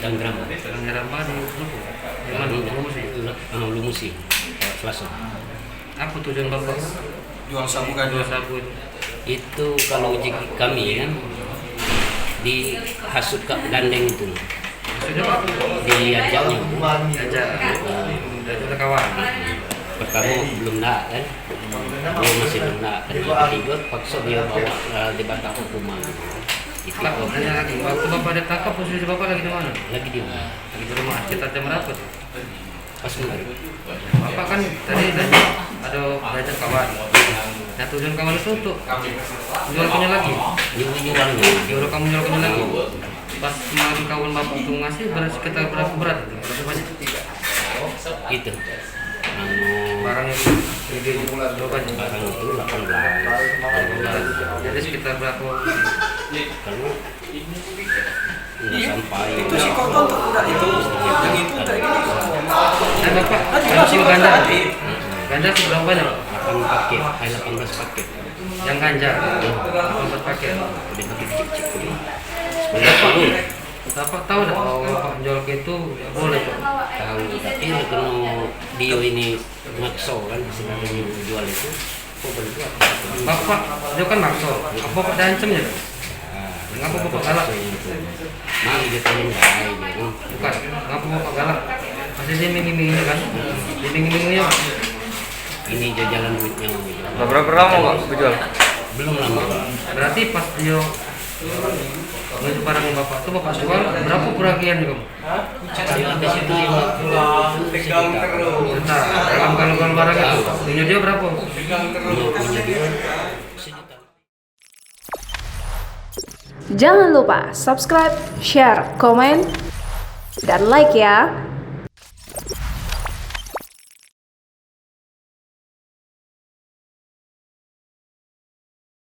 Tanggerang di Lumusi, Selasa. Apa tujuan Bapak? Jual sabu kan? Jual sabu Itu kalau uji kami kan di hasut ke gandeng itu, maksudnya Pak? diajaknya. Ajak ada kawan. Pertama belum nak kan, masih belum nak kan, tiba paksa dia bawa di batak hukuman. Itu Pak, tanya lagi, waktu Bapak ditangkap posisi Bapak lagi di mana? lagi di rumah, Lagi di rumah. Kita jam berapa tuh? pas kemarin. Bapak kan tadi ada belajar kawan. Nah tujuan kawan itu untuk jual punya lagi. Nyuruhnya Jual kamu jual punya lagi. Pas kemarin kawan Bapak itu ngasih berat sekitar berapa berat itu? Berapa banyak? itu. Barang yang berapa banyak? Barang itu 18. Jadi sekitar berapa? Karena nggak sampai. Itu si koton tuh udah itu, yang itu kayak gini. Nah Bapak, kalau jual ganja, ganja seberapa banyak? 8 paket, 18 paket. Yang ganja, 8 paket. Udah pakai cek-cek dulu. Sebenarnya Bapak tahu dah kalau Bapak jual ke itu nggak boleh Pak? tahu, tapi karena Dio ini makso kan sebenarnya jual itu, kok berdua. Bapak, dia kan makso. Apa Bapak diancam ya? Ngapa Bapak galak? Mau dia tanya enggak, Bukan, ngapa Bapak galak? Masih dia mingi-mingi kan? Dia mingi-minginya Pak? ini jalan duitnya gitu. Berapa lama Pak berjual? Belum lama. Berarti pas dia itu barangnya Bapak tuh Bapak jual berapa peragian juga? Kalau habis itu 50 sekitar. Bentar, dalam kalau barang itu, punya dia berapa? Punya dia sejuta. Jangan lupa subscribe, share, komen, dan like ya.